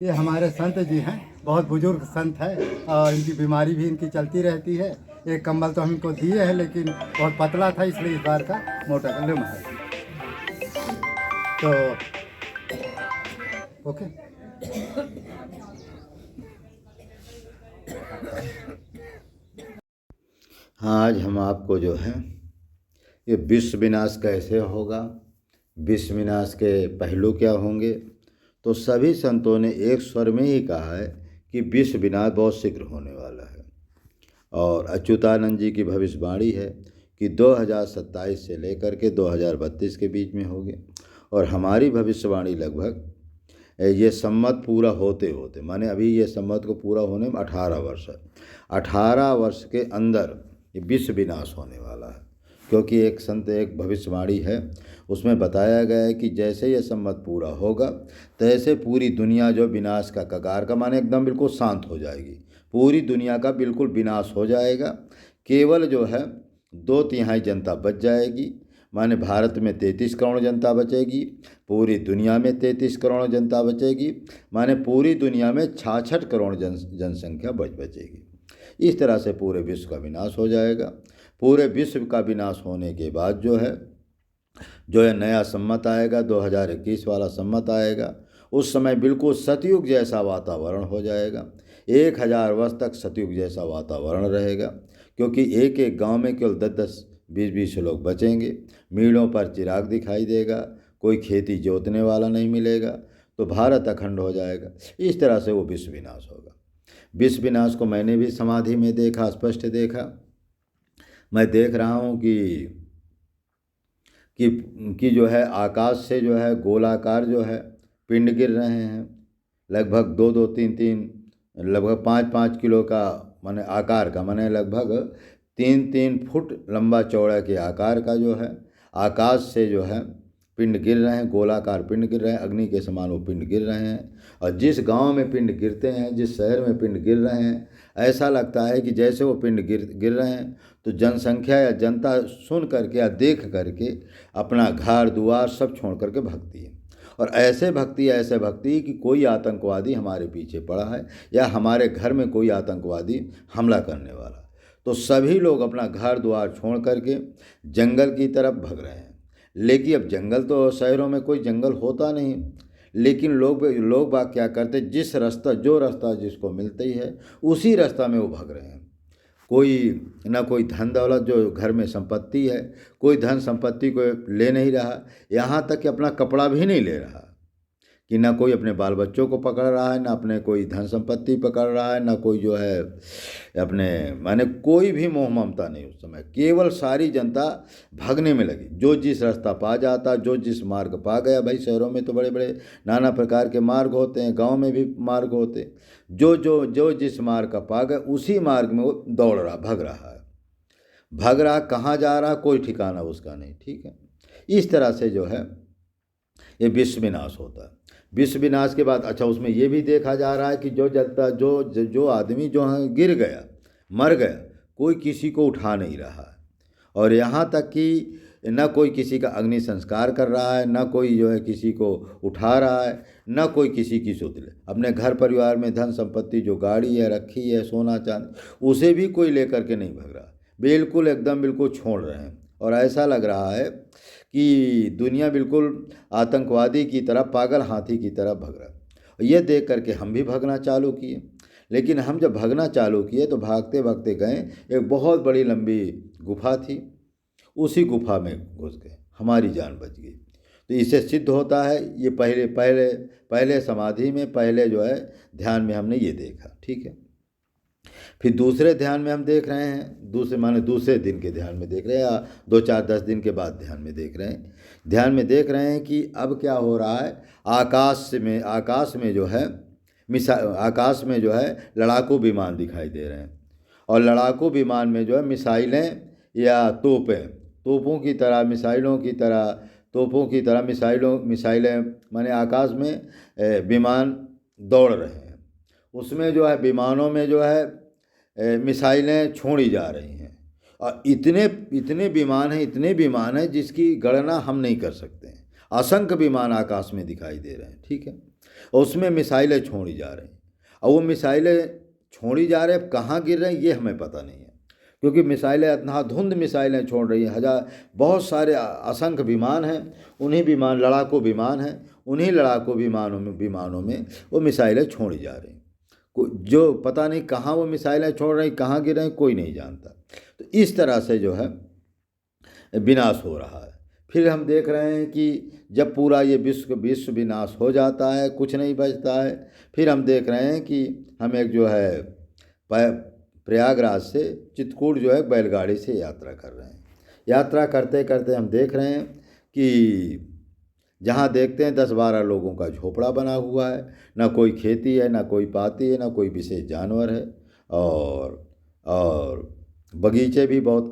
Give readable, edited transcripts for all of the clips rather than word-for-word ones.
ये हमारे संत जी हैं, बहुत बुजुर्ग संत है और इनकी बीमारी भी इनकी चलती रहती है। एक कंबल तो हम इनको दिए हैं लेकिन बहुत पतला था, इसलिए इस बार का मोटा कर है तो ओके। आज हम आपको जो है ये विश्व विनाश कैसे होगा, विश्व विनाश के पहलू क्या होंगे, तो सभी संतों ने एक स्वर में ही कहा है कि विश्व विनाश बहुत शीघ्र होने वाला है। और अच्युतानंद जी की भविष्यवाणी है कि 2027 से लेकर के 2032 के बीच में होगी। और हमारी भविष्यवाणी लगभग ये सम्मत पूरा होते होते, माने अभी ये सम्मत को पूरा होने में 18 वर्ष है, 18 वर्ष के अंदर ये विश्व विनाश होने वाला है। क्योंकि एक संत एक भविष्यवाणी है, उसमें बताया गया है कि जैसे ये सम्मत पूरा होगा तैसे पूरी दुनिया जो विनाश का कगार का, माने एकदम बिल्कुल शांत हो जाएगी, पूरी दुनिया का बिल्कुल विनाश हो जाएगा। केवल जो है 2/3 जनता बच जाएगी, माने भारत में 33 करोड़ जनता बचेगी, पूरी दुनिया में 33 करोड़ जनता बचेगी, माने पूरी दुनिया में 66 करोड़ जनसंख्या बचेगी। इस तरह से पूरे विश्व का विनाश हो जाएगा। पूरे विश्व का विनाश होने के बाद जो है नया सम्मत आएगा, 2021 वाला सम्मत आएगा। उस समय बिल्कुल सतयुग जैसा वातावरण हो जाएगा, 1000 वर्ष तक सतयुग जैसा वातावरण रहेगा। क्योंकि एक एक गांव में केवल 10-10 20-20 लोग बचेंगे, मीलों पर चिराग दिखाई देगा, कोई खेती जोतने वाला नहीं मिलेगा, तो भारत अखंड हो जाएगा। इस तरह से वो विश्व विनाश होगा। विश्व विनाश को मैंने भी समाधि में देखा, स्पष्ट देखा। मैं देख रहा हूँ कि जो है आकाश से जो है गोलाकार जो है पिंड गिर रहे हैं, लगभग 2-2, 3-3, लगभग 5-5 किलो का, माने आकार का, माने लगभग 3-3 फुट लंबा चौड़ा के आकार का जो है आकाश से जो है पिंड गिर रहे हैं, गोलाकार पिंड गिर रहे हैं, अग्नि के समान वो पिंड गिर रहे हैं। और जिस गांव में पिंड गिरते हैं, जिस शहर में पिंड गिर रहे हैं, ऐसा लगता है कि जैसे वो पिंड गिर रहे हैं तो जनसंख्या या जनता सुन करके या देख करके अपना घर दुआर सब छोड़ करके भागती है। और ऐसे भक्ति कि कोई आतंकवादी हमारे पीछे पड़ा है या हमारे घर में कोई आतंकवादी हमला करने वाला, तो सभी लोग अपना घर द्वार छोड़ करके जंगल की तरफ भाग रहे हैं। लेकिन अब जंगल तो शहरों में कोई जंगल होता नहीं, लेकिन लोग बाग क्या करते, जो रास्ता जिसको मिलता ही है उसी रास्ता में वो भाग रहे हैं। कोई ना कोई धन दौलत जो घर में संपत्ति है, कोई धन संपत्ति को ले नहीं रहा, यहाँ तक कि अपना कपड़ा भी नहीं ले रहा, कि ना कोई अपने बाल बच्चों को पकड़ रहा है, ना अपने कोई धन संपत्ति पकड़ रहा है, ना कोई जो है अपने, माने कोई भी मोह ममता नहीं। उस समय केवल सारी जनता भागने में लगी, जो जिस रास्ता पा जाता, जो जिस मार्ग पा गया। भाई शहरों में तो बड़े बड़े नाना प्रकार के मार्ग होते हैं, गांव में भी मार्ग होते, जो जिस मार्ग का पा गया उसी मार्ग में वो दौड़ रहा, भाग रहा, कहाँ जा रहा कोई ठिकाना उसका नहीं। ठीक है, इस तरह से जो है ये विश्व विनाश होता है। विश्व विनाश के बाद अच्छा उसमें ये भी देखा जा रहा है कि जो जनता जो आदमी जो है गिर गया, मर गया, कोई किसी को उठा नहीं रहा है। और यहाँ तक कि न कोई किसी का अग्नि संस्कार कर रहा है, न कोई जो है किसी को उठा रहा है, न कोई किसी की सुध ले। अपने घर परिवार में धन संपत्ति जो गाड़ी है रखी है, सोना चांदी, उसे भी कोई लेकर के नहीं भाग रहा, बिल्कुल एकदम बिल्कुल छोड़ रहे हैं। और ऐसा लग रहा है कि दुनिया बिल्कुल आतंकवादी की तरह, पागल हाथी की तरह भाग रहा है। ये देख करके हम भी भागना चालू किए। लेकिन हम जब भागना चालू किए तो भागते भागते गए, एक बहुत बड़ी लंबी गुफा थी, उसी गुफा में घुस गए, हमारी जान बच गई। तो इससे सिद्ध होता है, ये पहले समाधि में, पहले जो है ध्यान में हमने ये देखा। ठीक है, फिर दूसरे ध्यान में हम देख रहे हैं, दूसरे दिन के ध्यान में देख रहे हैं, या 2-4-10 दिन के बाद ध्यान में देख रहे हैं कि अब क्या हो रहा है। आकाश में जो है लड़ाकू विमान दिखाई दे रहे हैं, और लड़ाकू विमान में जो है मिसाइलें या तोपों की तरह, मिसाइलें माने आकाश में विमान दौड़ रहे हैं। उसमें जो है विमानों में जो है मिसाइलें छोड़ी जा रही हैं, और इतने विमान हैं जिसकी गणना हम नहीं कर सकते हैं। असंख्य विमान आकाश में दिखाई दे रहे हैं। ठीक है, और उसमें मिसाइलें छोड़ी जा रही हैं। और वो मिसाइलें छोड़ी जा रहे, अब कहाँ गिर रही हैं ये हमें पता नहीं है, क्योंकि मिसाइलें अंधाधुंध मिसाइलें छोड़ रही हैं। बहुत सारे असंख्य विमान हैं, उन्हीं विमान लड़ाकू विमान हैं, उन्हीं लड़ाकू विमानों में वो मिसाइलें छोड़ी जा रही हैं। जो पता नहीं कहाँ वो मिसाइलें छोड़ रही, कहाँ गिर रही, कोई नहीं जानता। तो इस तरह से जो है विनाश हो रहा है। फिर हम देख रहे हैं कि जब पूरा ये विश्व विनाश हो जाता है, कुछ नहीं बचता है, फिर हम देख रहे हैं कि हम एक जो है प्रयागराज से चित्रकूट जो है बैलगाड़ी से यात्रा कर रहे हैं। यात्रा करते करते हम देख रहे हैं कि जहाँ देखते हैं 10-12 लोगों का झोपड़ा बना हुआ है, ना कोई खेती है, ना कोई पाती है, ना कोई विशेष जानवर है, और बगीचे भी बहुत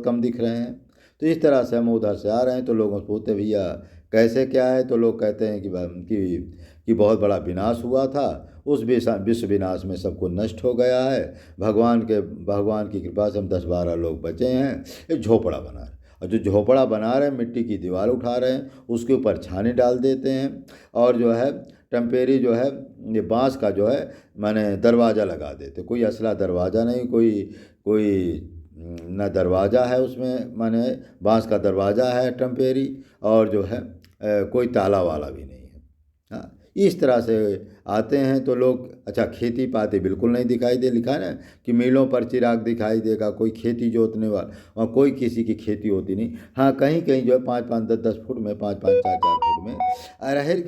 कम दिख रहे हैं। तो इस तरह से हम उधर से आ रहे हैं, तो लोगों से पूछते भैया कैसे क्या है, तो लोग कहते हैं कि बहुत बड़ा विनाश हुआ था, उस विश्व विनाश में सब कुछ नष्ट हो गया है, भगवान की कृपा से हम 10-12 लोग बचे हैं, एक झोपड़ा बना रहे, और जो झोपड़ा बना रहे हैं मिट्टी की दीवार उठा रहे हैं, उसके ऊपर छानी डाल देते हैं, और जो है टेम्पेरी जो है ये बांस का जो है माने दरवाज़ा लगा देते। कोई असला दरवाज़ा नहीं, कोई न दरवाज़ा है उसमें, माने बांस का दरवाज़ा है टेम्पेरी, और जो है कोई ताला वाला भी नहीं है। हाँ, इस तरह से आते हैं तो लोग, अच्छा खेती पाती बिल्कुल नहीं दिखाई दे, लिखा है ना कि मीलों पर चिराग दिखाई देगा, कोई खेती जोतने वाला, और कोई किसी की खेती होती नहीं। हाँ, कहीं कहीं जो है 5-5, 10-10 फुट में, 5-5, 4-4 फुट में अरहर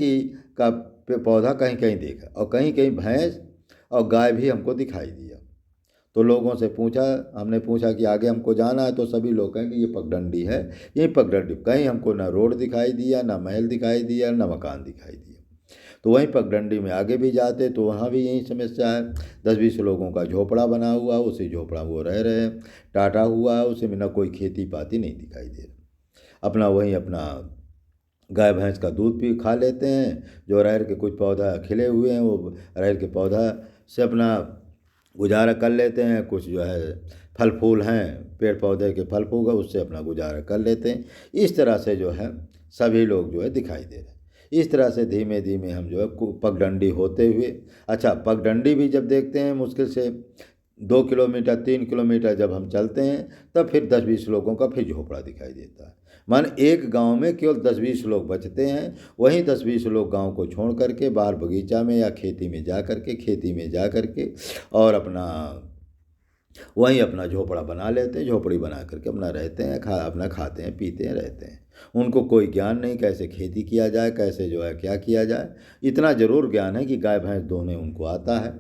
का पौधा कहीं कहीं देखा, और कहीं कहीं भैंस और गाय भी हमको दिखाई दिया। तो लोगों से हमने पूछा कि आगे हमको जाना है, तो सभी लोग कहें कि ये पगडंडी है, ये पगडंडी। कहीं हमको ना रोड दिखाई दिया, ना महल दिखाई दिया, ना मकान दिखाई दिया। तो वहीं पगडंडी में आगे भी जाते तो वहाँ भी यही समस्या है, 10-20 लोगों का झोपड़ा बना हुआ, उसी झोपड़ा वो रह रहे हैं, टाटा हुआ है, उसी में ना कोई खेती पाती नहीं दिखाई दे रहा। अपना गाय भैंस का दूध भी खा लेते हैं, जो अरहर के कुछ पौधा खिले हुए हैं वो अरहर के पौधा से अपना गुजारा कर लेते हैं, कुछ जो है फल फूल हैं, पेड़ पौधे के फल फूल है, उससे अपना गुजारा कर लेते हैं। इस तरह से जो है सभी लोग जो है दिखाई दे रहे हैं। इस तरह से धीमे धीमे हम जो है पगडंडी होते हुए, अच्छा पगडंडी भी जब देखते हैं मुश्किल से 2 किलोमीटर 3 किलोमीटर जब हम चलते हैं, तब फिर 10-20 लोगों का फिर झोपड़ा दिखाई देता है। मान एक गांव में केवल 10-20 लोग बचते हैं, वहीं 10-20 लोग गांव को छोड़ करके बाहर बगीचा में या खेती में जा करके और वहीं अपना झोपड़ा बना लेते हैं, झोपड़ी बना करके अपना रहते हैं, अपना खाते हैं, पीते हैं, रहते हैं। उनको कोई ज्ञान नहीं कैसे खेती किया जाए, कैसे जो है क्या किया जाए। इतना ज़रूर ज्ञान है कि गाय भैंस दोहने उनको आता है,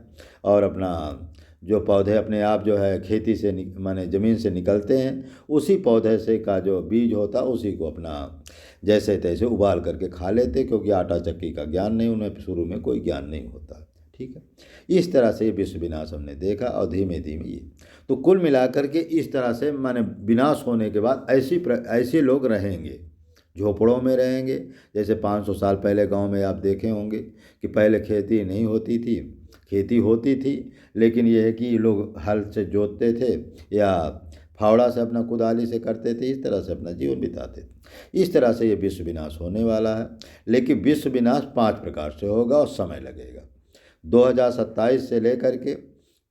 और अपना जो पौधे अपने आप जो है खेती से माने ज़मीन से निकलते हैं, उसी पौधे से का जो बीज होता है उसी को अपना जैसे तैसे उबाल करके खा लेते, क्योंकि आटा चक्की का ज्ञान नहीं, उन्हें शुरू में कोई ज्ञान नहीं होता। ठीक है, इस तरह से विश्व विनाश हमने देखा, और धीमे धीमे ये तो कुल मिलाकर के इस तरह से माने विनाश होने के बाद ऐसे लोग रहेंगे, झोपड़ों में रहेंगे। जैसे 500 साल पहले गांव में आप देखे होंगे कि पहले खेती नहीं होती थी, खेती होती थी, लेकिन ये है कि लोग हल से जोतते थे या फावड़ा से अपना कुदाली से करते थे, इस तरह से अपना जीवन बिताते थे। इस तरह से ये विश्व विनाश होने वाला है, लेकिन विश्व विनाश 5 प्रकार से होगा और समय लगेगा। 2027 से लेकर के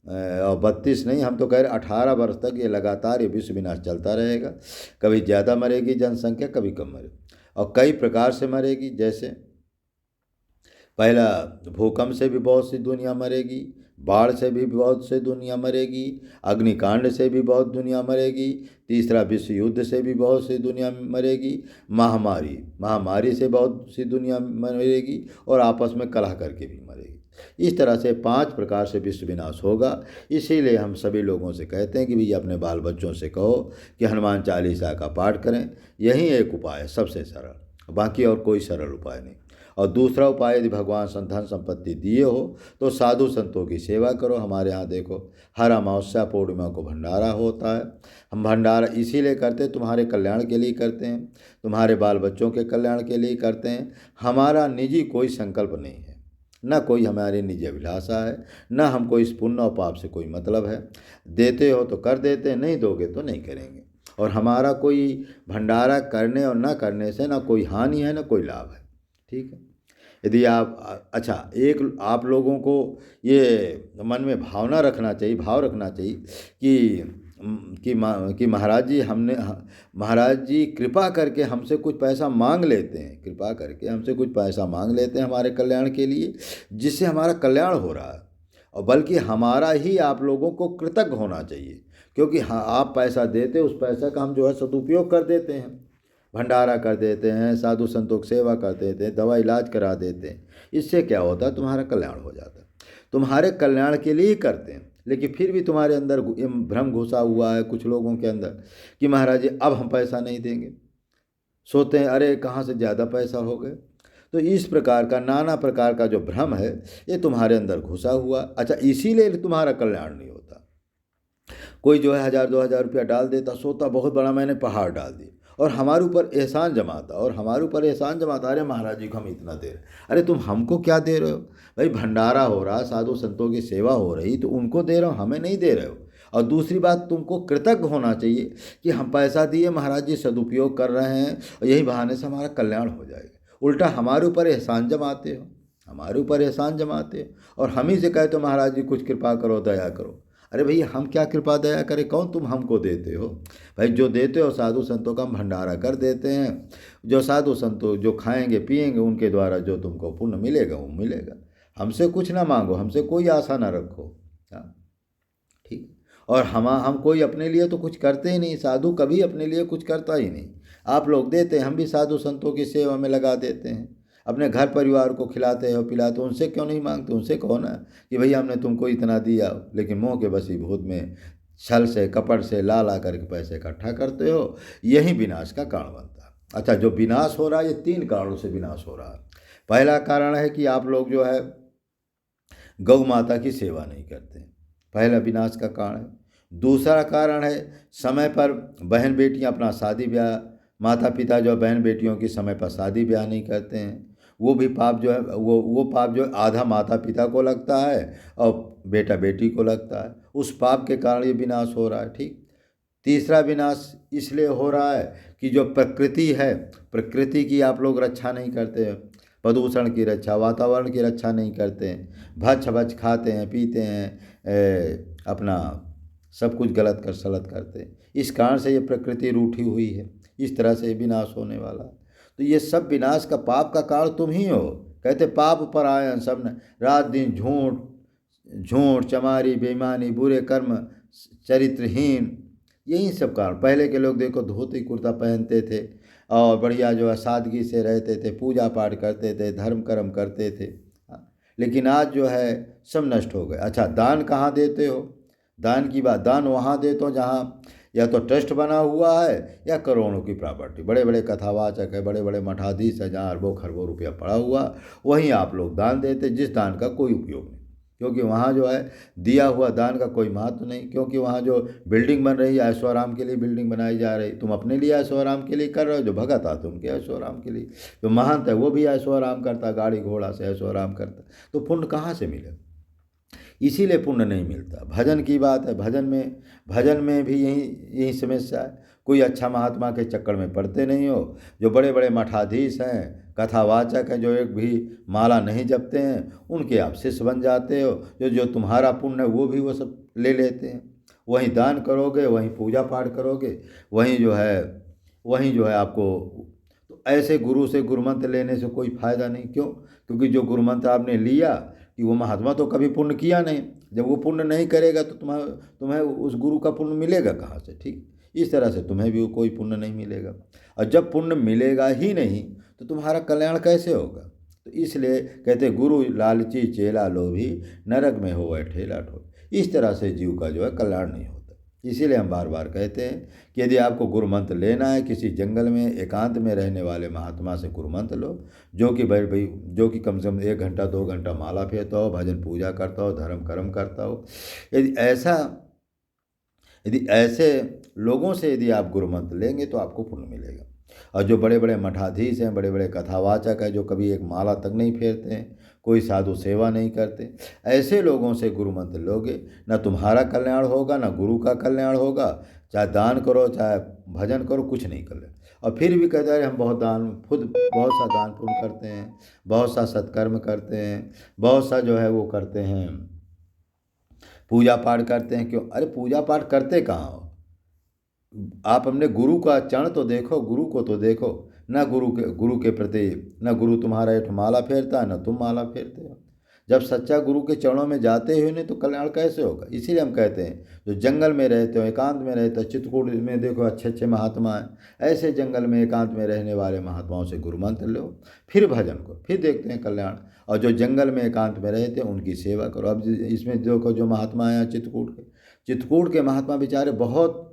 और 32 नहीं, हम तो कह रहे 18 वर्ष तक ये लगातार ये विश्व विनाश चलता रहेगा। कभी ज़्यादा मरेगी जनसंख्या, कभी कम मरेगी, और कई प्रकार से मरेगी। जैसे पहला भूकंप से भी बहुत सी दुनिया मरेगी, बाढ़ से भी बहुत से दुनिया मरेगी, अग्निकांड से भी बहुत दुनिया मरेगी, तीसरा विश्व युद्ध से भी बहुत सी दुनिया मरेगी, महामारी से बहुत सी दुनिया मरेगी, और आपस में कलह करके भी मरेगी। इस तरह से 5 प्रकार से विश्व विनाश होगा। इसीलिए हम सभी लोगों से कहते हैं कि भैया अपने बाल बच्चों से कहो कि हनुमान चालीसा का पाठ करें, यही एक उपाय है सबसे सरल, बाकी और कोई सरल उपाय नहीं। और दूसरा उपाय, यदि भगवान धन संपत्ति दिए हो तो साधु संतों की सेवा करो। हमारे यहाँ देखो हर अमावस्या पूर्णिमा को भंडारा होता है। हम भंडारा इसीलिए करते हैं, तुम्हारे कल्याण के लिए करते हैं, तुम्हारे बाल बच्चों के कल्याण के लिए करते हैं। हमारा निजी कोई संकल्प नहीं है, न कोई हमारी निजी अभिलाषा है, न हमको इस पुण्य और पाप से कोई मतलब है। देते हो तो कर देते हैं, नहीं दोगे तो नहीं करेंगे। और हमारा कोई भंडारा करने और न करने से न कोई हानि है, न कोई लाभ है। ठीक है, यदि आप अच्छा, एक आप लोगों को ये मन में भावना रखना चाहिए, भाव रखना चाहिए कि महाराज जी महाराज जी कृपा करके हमसे कुछ पैसा मांग लेते हैं, कृपा करके हमसे कुछ पैसा मांग लेते हैं हमारे कल्याण के लिए, जिससे हमारा कल्याण हो रहा है। और बल्कि हमारा ही आप लोगों को कृतज्ञ होना चाहिए, क्योंकि हाँ आप पैसा देते, उस पैसा का हम जो है सदुपयोग कर देते हैं, भंडारा कर देते हैं, साधु संतों की सेवा कर देते हैं, दवा इलाज करा देते हैं। इससे क्या होता है, तुम्हारा कल्याण हो जाता है। तुम्हारे कल्याण के लिए ही करते हैं, लेकिन फिर भी तुम्हारे अंदर भ्रम घुसा हुआ है कुछ लोगों के अंदर कि महाराज जी अब हम पैसा नहीं देंगे, सोचते हैं अरे कहाँ से ज़्यादा पैसा हो गए। तो इस प्रकार का नाना प्रकार का जो भ्रम है ये तुम्हारे अंदर घुसा हुआ। अच्छा, इसीलिए तुम्हारा कल्याण नहीं होता। कोई जो है 1000-2000 रुपया डाल देता, सोता बहुत बड़ा मैंने पहाड़ डाल दिया, और हमारे ऊपर एहसान जमाता, अरे महाराज जी को हम इतना दे रहे, अरे तुम हमको क्या दे रहे हो भाई, भंडारा हो रहा, साधु संतों की सेवा हो रही, तो उनको दे रहे हो, हमें नहीं दे रहे हो। और दूसरी बात, तुमको कृतज्ञ होना चाहिए कि हम पैसा दिए, महाराज जी सदुपयोग कर रहे हैं, और यही बहाने से हमारा कल्याण हो जाएगा। उल्टा हमारे ऊपर एहसान जमाते हो, और हम ही से कहते हो महाराज जी कुछ कृपा करो, दया करो। अरे भैया हम क्या कृपा दया करें, कौन तुम हमको देते हो भाई? जो देते हो साधु संतों का हम भंडारा कर देते हैं, जो साधु संतों जो खाएंगे पिएंगे उनके द्वारा जो तुमको पुण्य मिलेगा वो मिलेगा। हमसे कुछ ना मांगो, हमसे कोई आशा ना रखो। हाँ ठीक। और हम कोई अपने लिए तो कुछ करते ही नहीं, साधु कभी अपने लिए कुछ करता ही नहीं। आप लोग देते हैं, हम भी साधु संतों की सेवा में लगा देते हैं, अपने घर परिवार को खिलाते हो पिलाते हो। उनसे क्यों नहीं मांगते? उनसे कहो ना कि भैया हमने तुमको इतना दिया, लेकिन मोह के वशीभूत में छल से कपट से ला करके पैसे इकट्ठा करते हो, यही विनाश का कारण बनता है। अच्छा, जो विनाश हो रहा है ये 3 कारणों से विनाश हो रहा है। पहला कारण है कि आप लोग जो है गौ माता की सेवा नहीं करते, पहला विनाश का कारण है। दूसरा कारण है समय पर बहन बेटियां अपना शादी ब्याह, माता पिता जो बहन बेटियों की समय पर शादी ब्याह नहीं करते हैं, वो भी पाप जो है वो पाप जो आधा माता पिता को लगता है और बेटा बेटी को लगता है। उस पाप के कारण ये विनाश हो रहा है। ठीक। तीसरा विनाश इसलिए हो रहा है कि जो प्रकृति है, प्रकृति की आप लोग रक्षा नहीं करते हैं, प्रदूषण की रक्षा, वातावरण की रक्षा नहीं करते हैं, भच खाते हैं पीते हैं, अपना सब कुछ गलत कर सलत करते हैं। इस कारण से ये प्रकृति रूठी हुई है, इस तरह से विनाश होने वाला है। तो ये सब विनाश का पाप का कारण तुम ही हो। कहते पाप पर आए सब न, रात दिन झूठ चमारी बेईमानी बुरे कर्म चरित्रहीन, यही सब कारण। पहले के लोग देखो धोती कुर्ता पहनते थे और बढ़िया जो है सादगी से रहते थे, पूजा पाठ करते थे, धर्म कर्म करते थे। लेकिन आज जो है सब नष्ट हो गए। अच्छा, दान कहाँ देते हो? दान की बात, दान वहाँ देते हो जहाँ या तो ट्रस्ट बना हुआ है या करोड़ों की प्रॉपर्टी, बड़े बड़े कथावाचक है, बड़े बड़े मठाधीश है, जहाँ अरबों खरबों रुपया पड़ा हुआ, वहीं आप लोग दान देते, जिस दान का कोई उपयोग नहीं। क्योंकि वहाँ जो है दिया हुआ दान का कोई महत्व नहीं, क्योंकि वहाँ जो बिल्डिंग बन रही है ऐशो आराम के लिए बिल्डिंग बनाई जा रही, तुम अपने लिए ऐशो आराम के लिए कर रहे हो, जो भगत आता उनके ऐशो आराम के लिए, जो महंत है वो भी ऐशो आराम करता, गाड़ी घोड़ा से ऐशो आराम करता, तो पुण्य कहाँ से मिले? इसीलिए पुण्य नहीं मिलता। भजन की बात है, भजन में भी यही समस्या है। कोई अच्छा महात्मा के चक्कर में पड़ते नहीं हो। जो बड़े बड़े मठाधीश हैं, कथावाचक हैं, जो एक भी माला नहीं जपते हैं, उनके आप शिष्य बन जाते हो। जो तुम्हारा पुण्य है वो भी वो सब ले लेते हैं। वहीं दान करोगे, वहीं पूजा पाठ करोगे, वहीं जो है आपको। तो ऐसे गुरु से गुरुमंत्र लेने से कोई फ़ायदा नहीं। क्यों? क्योंकि जो गुरुमंत्र आपने लिया कि वो महात्मा तो कभी पुण्य किया नहीं, जब वो पुण्य नहीं करेगा तो तुम्हें उस गुरु का पुण्य मिलेगा कहाँ से? ठीक, इस तरह से तुम्हें भी कोई पुण्य नहीं मिलेगा। और जब पुण्य मिलेगा ही नहीं तो तुम्हारा कल्याण कैसे होगा? तो इसलिए कहते गुरु लालची चेला लोभी, नरक में हो वह ठेला ठोल। इस तरह से जीव का जो है कल्याण नहीं होता। इसीलिए हम बार बार कहते हैं कि यदि आपको गुरुमंत्र लेना है, किसी जंगल में एकांत में रहने वाले महात्मा से गुरुमंत्र लो, जो कि कम से कम 1 घंटा 2 घंटा माला फेरता हो, भजन पूजा करता हो, धर्म कर्म करता हो। यदि ऐसे लोगों से यदि आप गुरुमंत्र लेंगे तो आपको पुण्य मिलेगा। और जो बड़े बड़े मठाधीश हैं, बड़े बड़े कथावाचक हैं, जो कभी एक माला तक नहीं फेरते हैं, कोई साधु सेवा नहीं करते, ऐसे लोगों से गुरु मंत्र लोगे, न तुम्हारा कल्याण होगा, न गुरु का कल्याण होगा। चाहे दान करो, चाहे भजन करो, कुछ नहीं कर ले। और फिर भी कहते हैं हम बहुत दान, खुद बहुत सा दान पुण्य करते हैं, बहुत सा सत्कर्म करते हैं, बहुत सा जो है वो करते हैं, पूजा पाठ करते हैं। क्यों? अरे पूजा पाठ करते कहाँ हो? आप अपने गुरु का चरण तो देखो, गुरु को तो देखो। न गुरु के प्रति, न गुरु तुम्हारा एक माला फेरता है, न तुम माला फेरते हो। जब सच्चा गुरु के चरणों में जाते ही नहीं तो कल्याण कैसे होगा? इसीलिए हम कहते हैं जो जंगल में रहते हो, एकांत में रहते हो, चित्रकूट में देखो अच्छे अच्छे महात्मा हैं, ऐसे जंगल में एकांत में रहने वाले महात्माओं से गुरु मंत्र लो, फिर भजन करो, फिर देखते हैं कल्याण। और जो जंगल में एकांत में रहते हैं उनकी सेवा करो। अब इसमें देखो जो महात्मा हैं चित्रकूट के महात्मा बेचारे बहुत,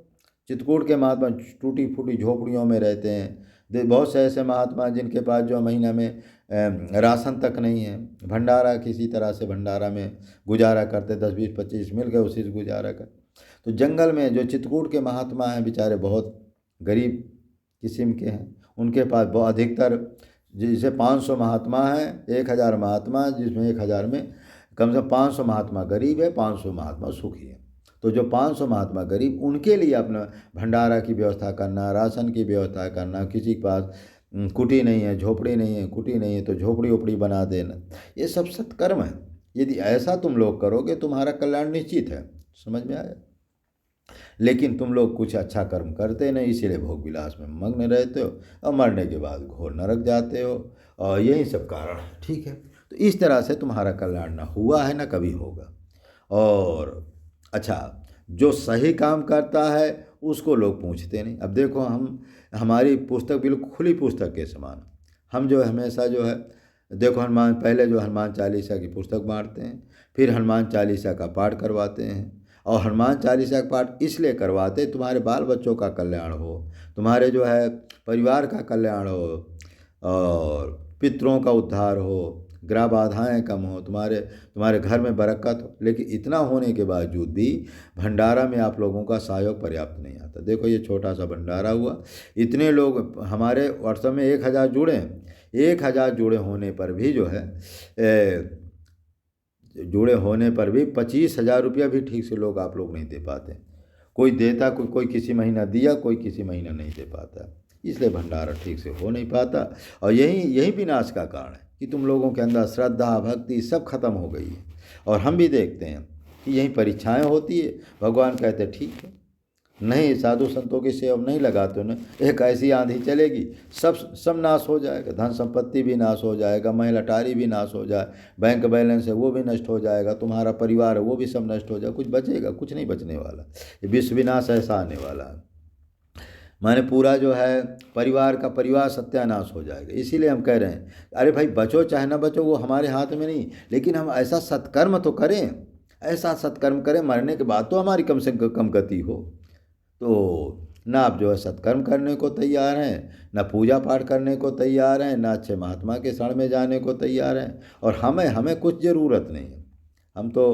चित्रकूट के महात्मा टूटी फूटी झोपड़ियों में रहते हैं। बहुत से ऐसे महात्मा जिनके पास जो महीना में राशन तक नहीं है, भंडारा किसी तरह से भंडारा में गुजारा करते, 10 20 25 मिल गए उसी से गुजारा कर। तो जंगल में जो चित्रकूट के महात्मा हैं बेचारे बहुत गरीब किस्म के हैं, उनके पास बहुत अधिकतर जैसे 500 महात्मा हैं, 1000 महात्मा, जिसमें 1000 में कम से कम 500 महात्मा गरीब है, 500 महात्मा सुखी है। तो जो 500 महात्मा गरीब, उनके लिए अपना भंडारा की व्यवस्था करना, राशन की व्यवस्था करना, किसी के पास कुटी नहीं है, झोपड़ी नहीं है, कुटी नहीं है तो झोपड़ी ओपड़ी बना देना, ये सब सत्कर्म है। यदि ऐसा तुम लोग करोगे तुम्हारा कल्याण निश्चित है। समझ में आया? लेकिन तुम लोग कुछ अच्छा कर्म करते नहीं, इसीलिए भोग विलास में मग्न रहते हो और मरने के बाद घोर नरक जाते हो, और यही सब कारण है। ठीक है, तो इस तरह से तुम्हारा कल्याण ना हुआ है ना कभी होगा। और अच्छा, जो सही काम करता है उसको लोग पूछते नहीं। अब देखो हमारी पुस्तक बिल्कुल खुली पुस्तक के समान, हम जो हमेशा जो है देखो पहले जो हनुमान चालीसा की पुस्तक बांटते हैं, फिर हनुमान चालीसा का पाठ करवाते हैं। और हनुमान चालीसा का पाठ इसलिए करवाते तुम्हारे बाल बच्चों का कल्याण हो, तुम्हारे जो है परिवार का कल्याण हो, और पितरों का उद्धार हो, ग्रह बाधाएँ कम हो, तुम्हारे घर में बरकत हो। लेकिन इतना होने के बावजूद भी भंडारा में आप लोगों का सहयोग पर्याप्त नहीं आता। देखो ये छोटा सा भंडारा हुआ, इतने लोग हमारे व्हाट्सएप में 1000 जुड़े हैं, 1000 जुड़े होने पर भी जो है जुड़े होने पर भी 25,000 रुपया भी ठीक से आप लोग नहीं दे पाते। कोई देता, कोई किसी महीना दिया, कोई किसी महीना नहीं दे पाता, इसलिए भंडारा ठीक से हो नहीं पाता। और यही विनाश का कारण है कि तुम लोगों के अंदर श्रद्धा भक्ति सब खत्म हो गई है। और हम भी देखते हैं कि यही परीक्षाएं होती है। भगवान कहते ठीक है, नहीं साधु संतों की सेवा नहीं लगाते ना, एक ऐसी आंधी चलेगी, सब नाश हो जाएगा, धन संपत्ति भी नाश हो जाएगा, महिला टारी भी नाश हो जाए, बैंक बैलेंस है वो भी नष्ट हो जाएगा, तुम्हारा परिवार है वो भी सब नष्ट हो जाएगा, कुछ बचेगा? कुछ नहीं बचने वाला। ये विश्व विनाश ऐसा आने वाला है, माने पूरा जो है परिवार का परिवार सत्यानाश हो जाएगा। इसीलिए हम कह रहे हैं अरे भाई बचो चाहे ना बचो वो हमारे हाथ में नहीं, लेकिन हम ऐसा सत्कर्म तो करें, ऐसा सत्कर्म करें मरने के बाद तो हमारी कम से कम गति हो। तो ना आप जो है सत्कर्म करने को तैयार हैं, ना पूजा पाठ करने को तैयार हैं, ना अच्छे महात्मा के शरण में जाने को तैयार हैं, और हमें कुछ ज़रूरत नहीं है। हम तो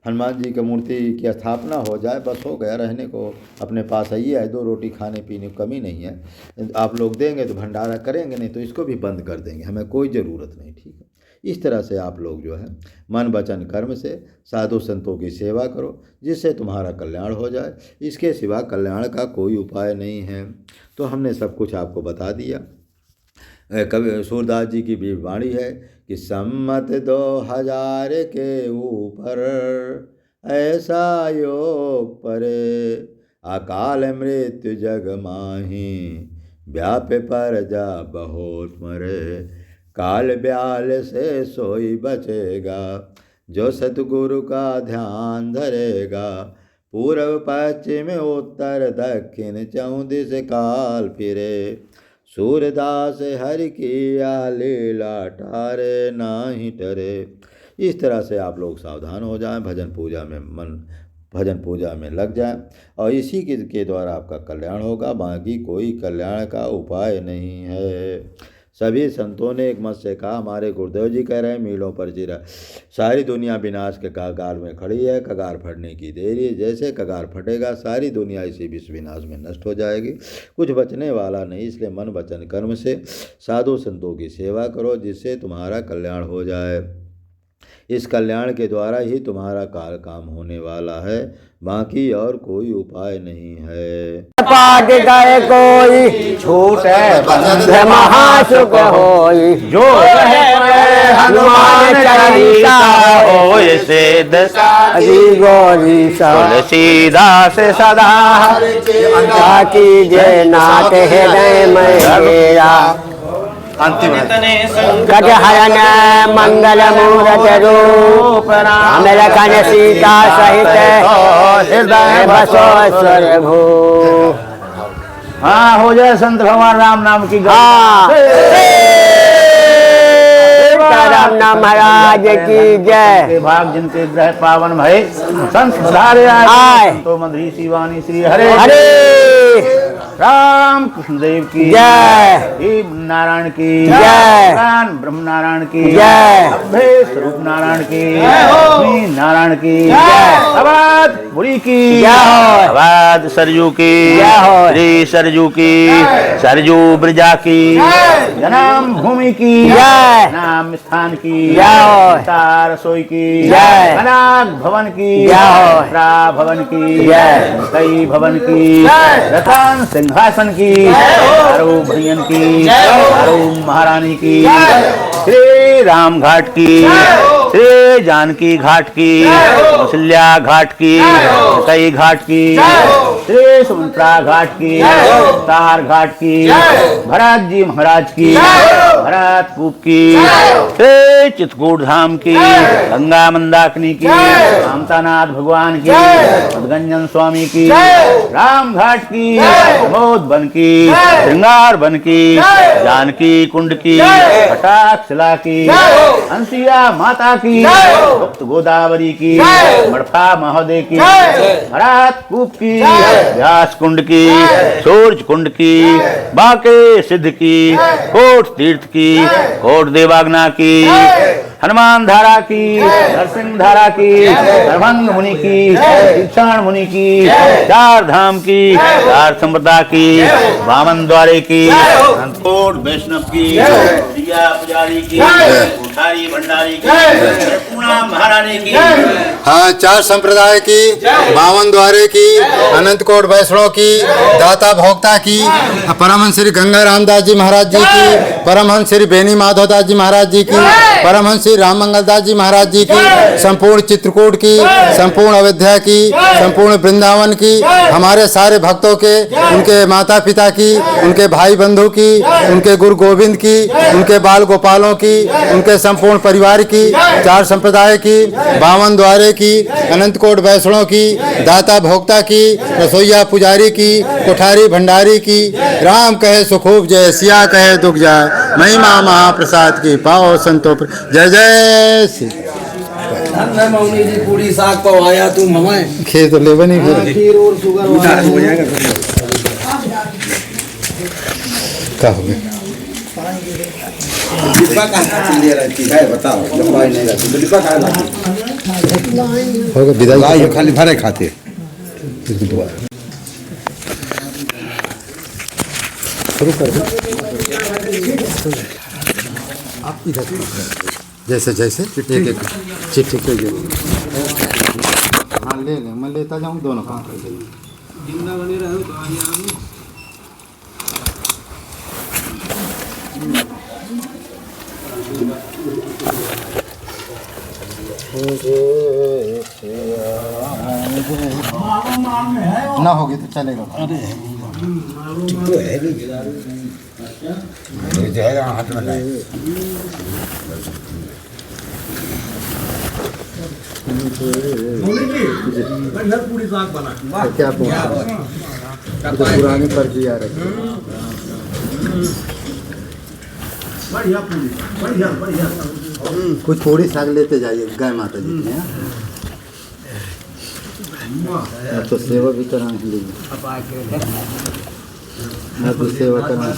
हनुमान जी की मूर्ति की स्थापना हो जाए बस हो गया, रहने को अपने पास आइए है, 2 रोटी खाने पीने की कमी नहीं है। आप लोग देंगे तो भंडारा करेंगे, नहीं तो इसको भी बंद कर देंगे, हमें कोई ज़रूरत नहीं। ठीक है, इस तरह से आप लोग जो है मन वचन कर्म से साधु संतों की सेवा करो, जिससे तुम्हारा कल्याण हो जाए। इसके सिवा कल्याण का कोई उपाय नहीं है। तो हमने सब कुछ आपको बता दिया। कवि सूरदास जी की भी वाणी है कि सम्मत 2000 के ऊपर ऐसा योग परे, अकाल मृत्यु जग माही व्यापे पर जा बहुत मरे, काल ब्याल से सोई बचेगा जो सतगुरु का ध्यान धरेगा, पूर्व पश्चिम उत्तर दक्षिण चौं दिस काल फिरे, सूरदास हरि किया लीला टारे नाही टरे। इस तरह से आप लोग सावधान हो जाएं, भजन पूजा में लग जाएं, और इसी के द्वारा आपका कल्याण होगा। बाकी कोई कल्याण का उपाय नहीं है। सभी संतों ने एक मत से कहा, हमारे गुरुदेव जी कह रहे हैं मीलों पर चिरा सारी दुनिया विनाश के कगार में खड़ी है, कगार फटने की देरी है। जैसे कगार फटेगा सारी दुनिया इसी विश्व विनाश में नष्ट हो जाएगी, कुछ बचने वाला नहीं। इसलिए मन वचन कर्म से साधु संतों की सेवा करो, जिससे तुम्हारा कल्याण हो जाए। इस कल्याण के द्वारा ही तुम्हारा काल काम होने वाला है, बाकी और कोई उपाय नहीं है। पाठ करे कोई छूटे बंध महासुख होई, जो हनुमान चालीसा होय सिद्ध हरि गौरी तुलसीदास सदा की जय नाथ हृदय में मेरा अंतिम कट हरण मंगल मूरत रूप राम लखन सीता सहित हृदय बसो स्वर भू। हाँ हो जाए संत भगवान राम नाम की राम नाम महाराज की जय। भाग जिनके ग्रह पावन भय संत पधारे आए तो मधुरी शिवानी श्री हरे हरे राम कृष्ण देव की जय, शिव नारायण की जय, ब्रह्म नारायण की जय, अभय स्वरूप नारायण की लक्ष्मी नारायण की आवाज बुरी की आवाज सरजू की श्री सरजू की सरजू ब्रजा की जन्म भूमि की नाम स्थान की रसोई की अनाग भवन की भवन की कई भवन की रतन सिंहासन की भैयन की महारानी की श्री राम घाट की श्री जानकी घाट की कौशल्या घाट की कई घाट की श्री सुमंत्रा घाट की तार घाट की भरत जी महाराज की भरत कूप की श्री चित्रकूट धाम की गंगा मंदाकिनी की कामतानाथ भगवान की मधुगंजन स्वामी की राम घाट की प्रमोद बन की श्रृंगार बन की जानकी कुंड की कटाक शिला की अंसिया माता की गुप्त गोदावरी की मड़फा महोदय की भरत कूप की व्यास कुंड की सूर्य कुंड की बाके सिद्ध की कोट तीर्थ की कोट देवाग्ना की हनुमान धारा की नरसिंह धारा की दरभंग मुनि की शिक्षण मुनि की चार धाम की चार संप्रदा की वामन द्वारे की कोट वैष्णव की दिया पुजारी की कोठारी भंडारी की पूर्णा महारानी की हाँ, चार संप्रदाय की, बावन द्वारे की, अनंत कोट वैष्णव की, दाता भोक्ता की, परमहंस श्री गंगा रामदास जी महाराज जी की, परमहंस श्री बेनी माधवदास जी महाराज जी की, परमहंस श्री राम मंगलदास जी महाराज जी की, संपूर्ण चित्रकूट की, संपूर्ण अयोध्या की, संपूर्ण वृंदावन की, हमारे सारे भक्तों के, उनके माता पिता की, उनके भाई बंधु की, उनके गुरु गोविंद की, उनके बाल गोपालों की, उनके संपूर्ण परिवार की, चार संप्रदाय की, बावन द्वारे की, अनंत कोट वैष्णव की, दाता भोक्ता की, रसोईया पुजारी की, कोठारी भंडारी की, राम कहे सुखूब जय, सिया कहे दुख जाय, महिमा महाप्रसाद की पाओ संतो जय जय श्री। मौनी जी पूरी साग पवाया तू ममाए खेत लेवे नहीं खीर और शुगर हो जाएगा। क्या हो गया? डिब्बा कहाँ चलिए रहती है बताओ, लंबाई नहीं रहती डिब्बा कहाँ रहती होगा विदाई खाली भरे खाते शुरू कर दो। आप इधर जैसे जैसे एक एक चिट्ठी के हाँ ले लें, मैं लेता जाऊँ दोनों काम कर देंगे। ना होगी तो चलेगा। जाएगा हाथ में लाए पूरी साग बना क्या तो पुराने पर भी आ रहे बढ़िया पूरी बढ़िया बढ़िया कुछ थोड़ी साग लेते जाइए गाय माता जी के यहाँ। अब तो सेवा भी कराना है, अब तो सेवा कराना है।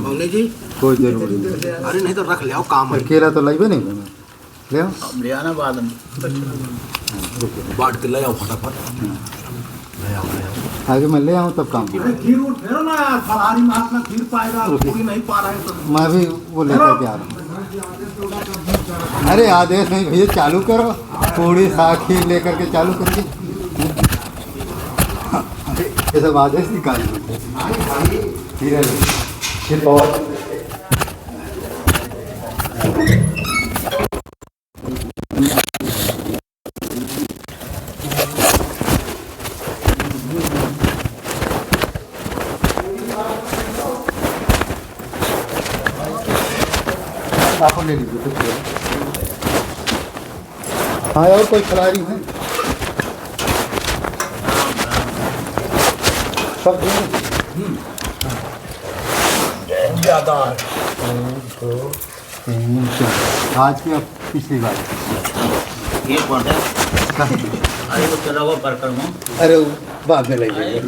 मौनी जी कोई जरूरी नहीं। अरे नहीं तो रख ले आओ काम है अकेला तो लाइबे नहीं मैं ले आओ ले आना बाद में। बांट के ले आओ फटाफट आगे मैं ले आऊँ तब काम खीर उठ फेरो ना यार फलारी मात ना खीर पाएगा पूरी नहीं पा रहे तो मैं भी वो लेकर के आ रहा हूँ। अरे आदेश नहीं भैया चालू करो पूरी साखी लेकर के चालू करके ये सब आदेश निकाल धीरे फिर बहुत आप ले लीजिए कुछ और। हाँ और कोई खिलाड़ी है सब ज्यादा आज की अब पिछली बार ये पड़ता है। अरे वो चला हुआ पर कर अरे वो बाद में ले जाइए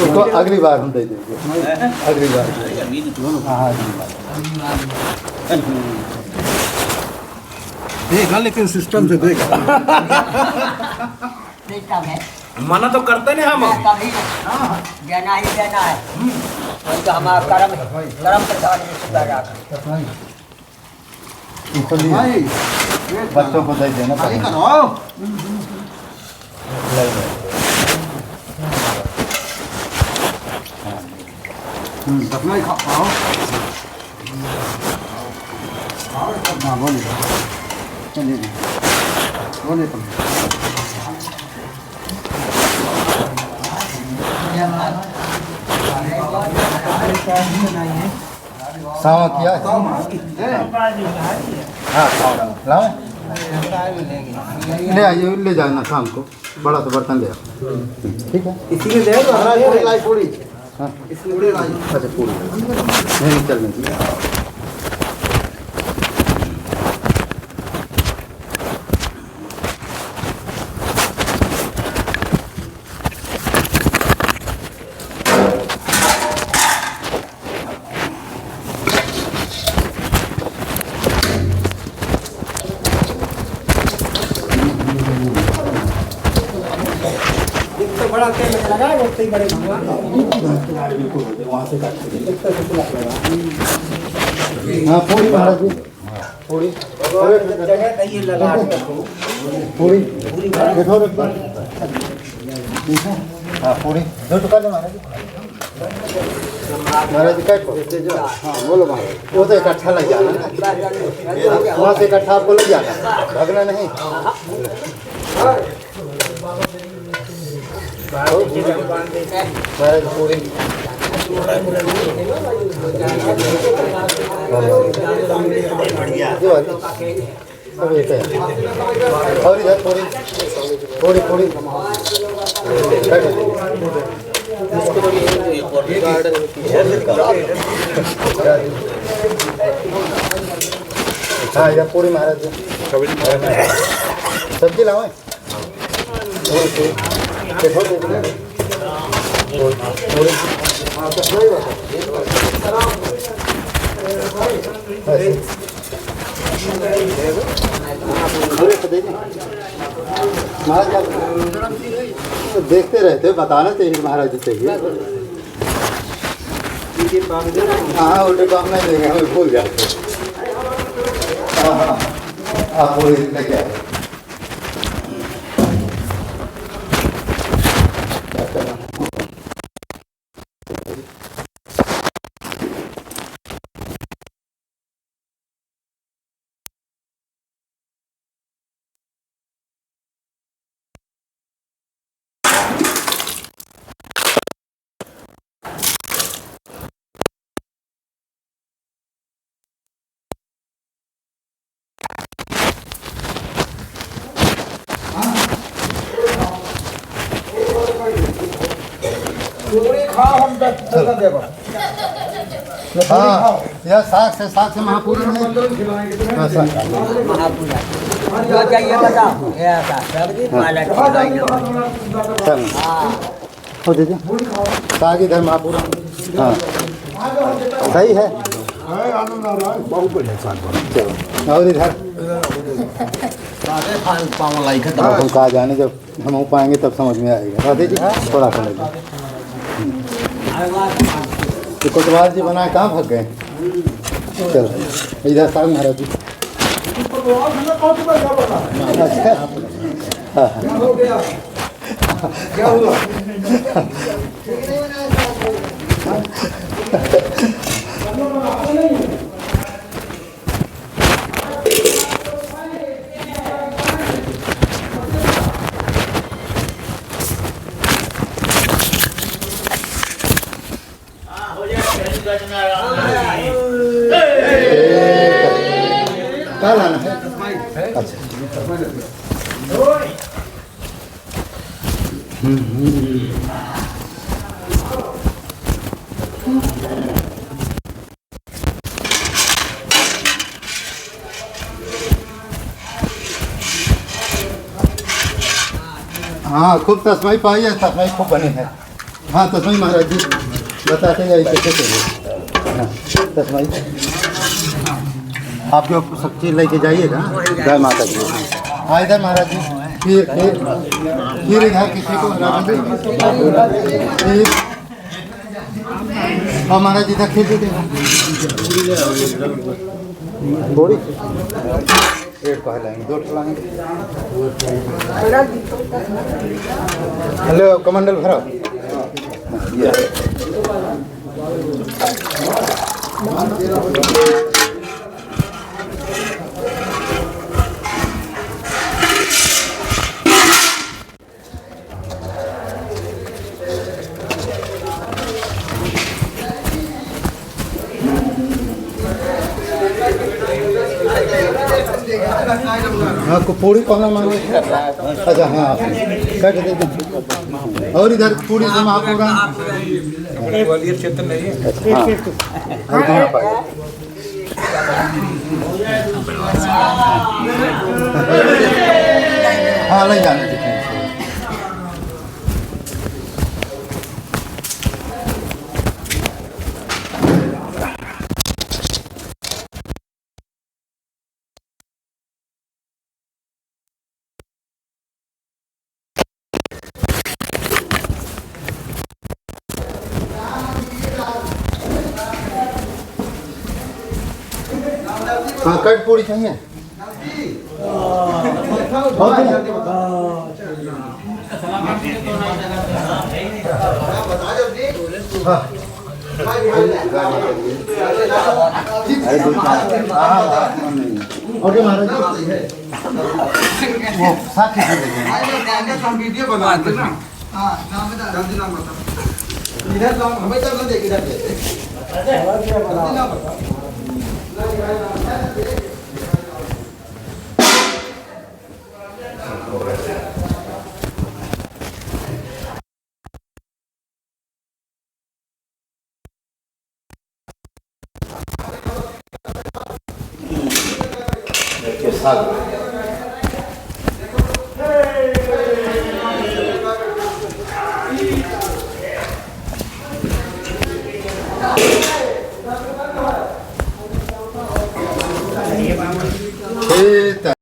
उसको अगली बार हम दे देंगे अगली बार हाँ अगली बार देगा लेकिन सिस्टम से देगा मना तो करते नहीं हम देना ही देना है तो हमारा कर्म प्रधान इसलिए बच्चों को दे देना पड़ेगा अपना ही खा पाओ हाँ बोलिए चलिए बोलिए तुम सावा किया हाँ लाओ ले आइए ले जाना शाम को बड़ा सा बर्तन ले आओ ठीक है इसी में दे दो पूरी लाई पूरी हाँ इसकी पूरी लाई अच्छा पूरी नहीं चलने दीजिए बड़ा तेल लगा है उतने बड़े हाँ पूरी महाराज जी पूरी पूरी देखो हाँ पूरी दो टुकड़ा दे महाराज जी महाराज जी काट हाँ बोलो महाराज वो तो इकट्ठा लग जाना वहाँ से इकट्ठा आपको लग जाना भगना नहीं महाराज पूरी सब एक है और इधर पूरी पूरी पूरी हाँ इधर पूरी महाराज सब्जी लाओ देखते रहते बताना चाहिए महाराज जी चाहिए हाँ उल्टे काम नहीं देंगे हमें भूल जाते हाँ आप पूरी लेके आए हाँ यह साग से महापूरी नहीं महापूजा जो चाहिए बताओ ये ऐसा सब्जी पालक की भाई। चल हाँ हो दीजिए साग इधर महापुर हाँ सही है चलो और इधर हम कहा जाने जब हम हो पाएंगे तब समझ में आएगा राधे जी थोड़ा सा ले तो कोतवाल जी बनाए कहाँ भाग गए चलो इधर साग महाराज जी अच्छा हाँ क्या हुआ क्या लाना है अच्छा हाँ खूब तस्मई पाई है तस्मई खूब बनी है हाँ तस्मई महाराज जी बताते जाइए कैसे करिए हाँ तस्मई आप जो सब चीज़ लेके जाइएगा जय माता की हाँ इधर महाराज जी खीर खीर खीर इधर किसी को खीर और महाराज जी इधर खीर दे देगा थोड़ी एक कह लाएंगे दो लाएंगे हेलो कमंडल भरो हाँ पूरी पहला मांगो अच्छा हाँ कट दे और इधर पूरी से महापूरा ग्वालियर क्षेत्र नहीं है हाँ ले जाने हाँ कट पूरी चाहिए ओके महाराज वो साथ ही वीडियो बना देना हाँ नाम बता जल्दी नाम बता इधर नाम हमें तो ना देख इधर जल्दी नाम बता साग